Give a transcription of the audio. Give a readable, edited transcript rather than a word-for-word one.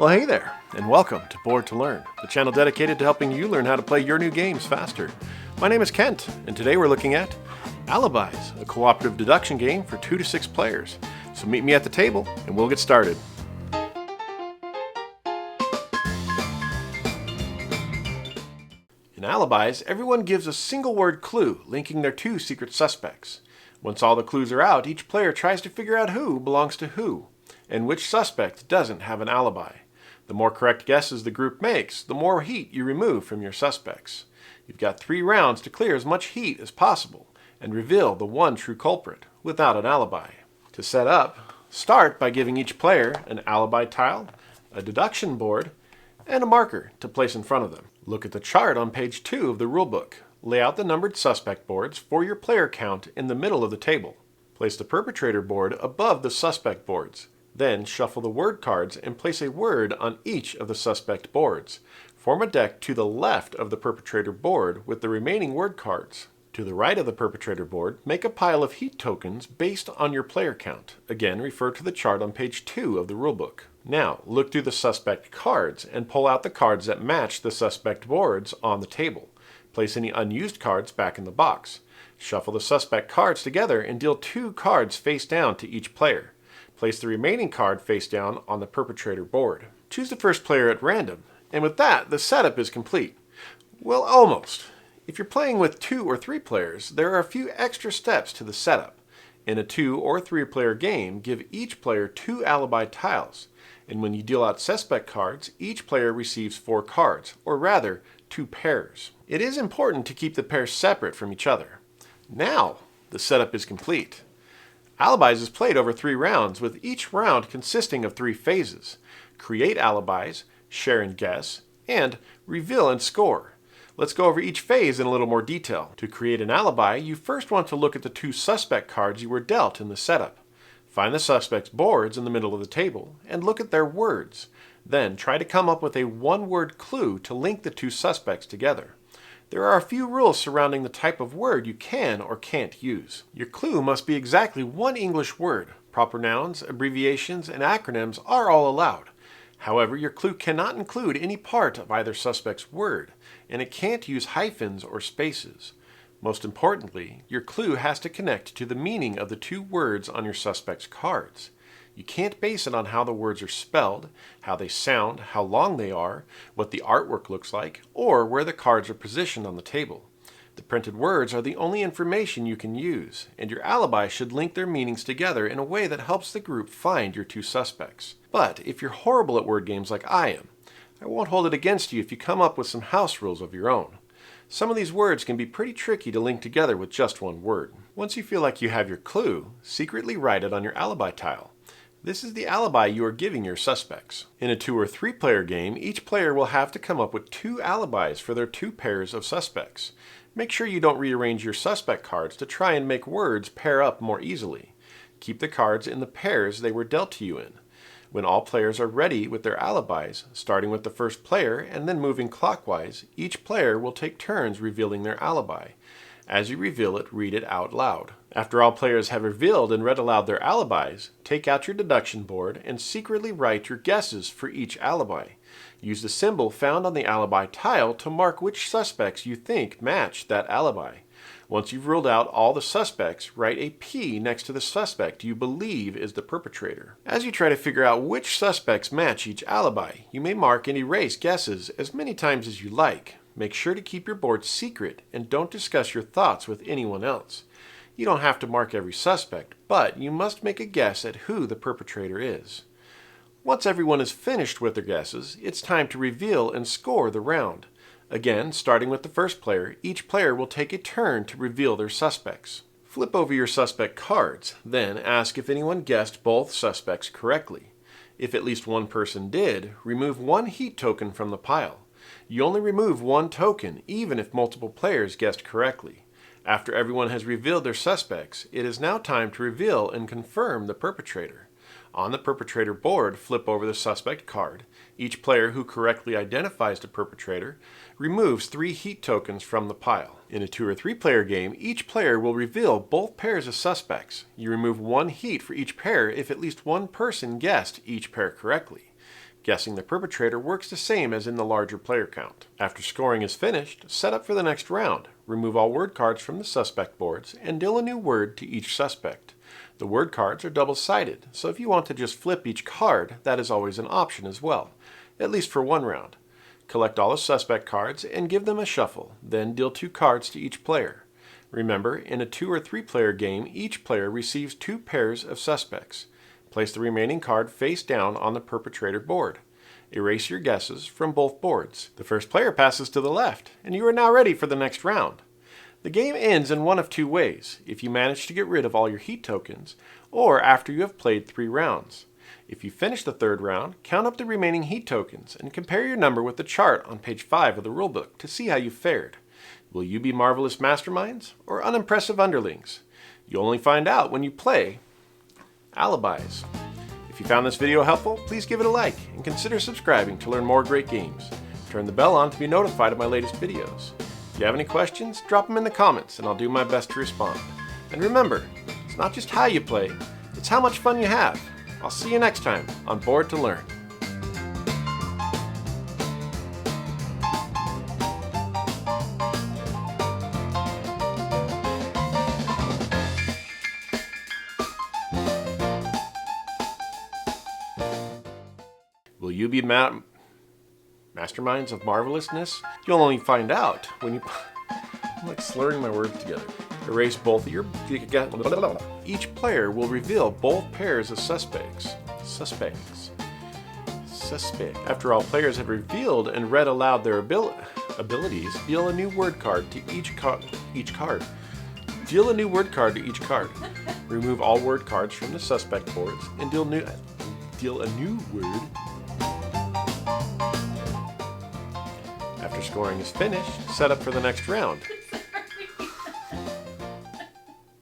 Well, hey there, and welcome to Board to Learn, the channel dedicated to helping you learn how to play your new games faster. My name is Kent, and today we're looking at Alibis, a cooperative deduction game for 2 to 6 players. So meet me at the table, and we'll get started. In Alibis, everyone gives a single word clue linking their 2 secret suspects. Once all the clues are out, each player tries to figure out who belongs to who, and which suspect doesn't have an alibi. The more correct guesses the group makes, the more heat you remove from your suspects. You've got 3 rounds to clear as much heat as possible and reveal the one true culprit without an alibi. To set up, start by giving each player an alibi tile, a deduction board, and a marker to place in front of them. Look at the chart on page 2 of the rulebook. Lay out the numbered suspect boards for your player count in the middle of the table. Place the perpetrator board above the suspect boards. Then shuffle the word cards and place a word on each of the suspect boards. Form a deck to the left of the perpetrator board with the remaining word cards. To the right of the perpetrator board, make a pile of heat tokens based on your player count. Again, refer to the chart on page 2 of the rulebook. Now, look through the suspect cards and pull out the cards that match the suspect boards on the table. Place any unused cards back in the box. Shuffle the suspect cards together and deal 2 cards face down to each player. Place the remaining card face down on the perpetrator board. Choose the first player at random, and with that, the setup is complete. Well, almost. If you're playing with 2 or 3 players, there are a few extra steps to the setup. In a 2 or 3 player game, give each player 2 alibi tiles, and when you deal out suspect cards, each player receives 4 cards, or rather, 2 pairs. It is important to keep the pairs separate from each other. Now, the setup is complete. Alibis is played over 3 rounds, with each round consisting of 3 phases: create alibis, share and guess, and reveal and score. Let's go over each phase in a little more detail. To create an alibi, you first want to look at the 2 suspect cards you were dealt in the setup. Find the suspect's boards in the middle of the table and look at their words. Then try to come up with a one-word clue to link the 2 suspects together. There are a few rules surrounding the type of word you can or can't use. Your clue must be exactly one English word. Proper nouns, abbreviations, and acronyms are all allowed. However, your clue cannot include any part of either suspect's word, and it can't use hyphens or spaces. Most importantly, your clue has to connect to the meaning of the 2 words on your suspect's cards. You can't base it on how the words are spelled, how they sound, how long they are, what the artwork looks like, or where the cards are positioned on the table. The printed words are the only information you can use, and your alibi should link their meanings together in a way that helps the group find your 2 suspects. But if you're horrible at word games like I am, I won't hold it against you if you come up with some house rules of your own. Some of these words can be pretty tricky to link together with just one word. Once you feel like you have your clue, secretly write it on your alibi tile. This is the alibi you are giving your suspects. In a 2 or 3 player game, each player will have to come up with 2 alibis for their 2 pairs of suspects. Make sure you don't rearrange your suspect cards to try and make words pair up more easily. Keep the cards in the pairs they were dealt to you in. When all players are ready with their alibis, starting with the first player and then moving clockwise, each player will take turns revealing their alibi. As you reveal it, read it out loud. After all players have revealed and read aloud their alibis, take out your deduction board and secretly write your guesses for each alibi. Use the symbol found on the alibi tile to mark which suspects you think match that alibi. Once you've ruled out all the suspects, write a P next to the suspect you believe is the perpetrator. As you try to figure out which suspects match each alibi, you may mark and erase guesses as many times as you like. Make sure to keep your board secret and don't discuss your thoughts with anyone else. You don't have to mark every suspect, but you must make a guess at who the perpetrator is. Once everyone is finished with their guesses, it's time to reveal and score the round. Again, starting with the first player, each player will take a turn to reveal their suspects. Flip over your suspect cards, then ask if anyone guessed both suspects correctly. If at least one person did, remove 1 heat token from the pile. You only remove 1 token, even if multiple players guessed correctly. After everyone has revealed their suspects, it is now time to reveal and confirm the perpetrator. On the perpetrator board, flip over the suspect card. Each player who correctly identifies the perpetrator removes 3 heat tokens from the pile. In a 2 or 3 player game, each player will reveal both pairs of suspects. You remove 1 heat for each pair if at least one person guessed each pair correctly. Guessing the perpetrator works the same as in the larger player count. After scoring is finished, set up for the next round. Remove all word cards from the suspect boards and deal a new word to each suspect. The word cards are double-sided, so if you want to just flip each card, that is always an option as well, at least for one round. Collect all the suspect cards and give them a shuffle, then deal 2 cards to each player. Remember, in a 2 or 3 player game, each player receives 2 pairs of suspects. Place the remaining card face down on the perpetrator board. Erase your guesses from both boards. The first player passes to the left, and you are now ready for the next round. The game ends in one of 2 ways, if you manage to get rid of all your heat tokens, or after you have played 3 rounds. If you finish the 3rd round, count up the remaining heat tokens and compare your number with the chart on page 5 of the rulebook to see how you fared. Will you be marvelous masterminds or unimpressive underlings? You'll only find out when you play Alibis. If you found this video helpful, please give it a like and consider subscribing to learn more great games. Turn the bell on to be notified of my latest videos. If you have any questions, drop them in the comments and I'll do my best to respond. And remember, it's not just how you play, it's how much fun you have. I'll see you next time on Board to Learn. Will you be masterminds of marvelousness? You'll only find out when you... I'm like slurring my words together. Erase both of your... Each player will reveal both pairs of suspects. After all players have revealed and read aloud their abilities, deal a new word card to each card. Deal a new word card to each card. Remove all word cards from the suspect boards and deal a new word. After scoring is finished, set up for the next round.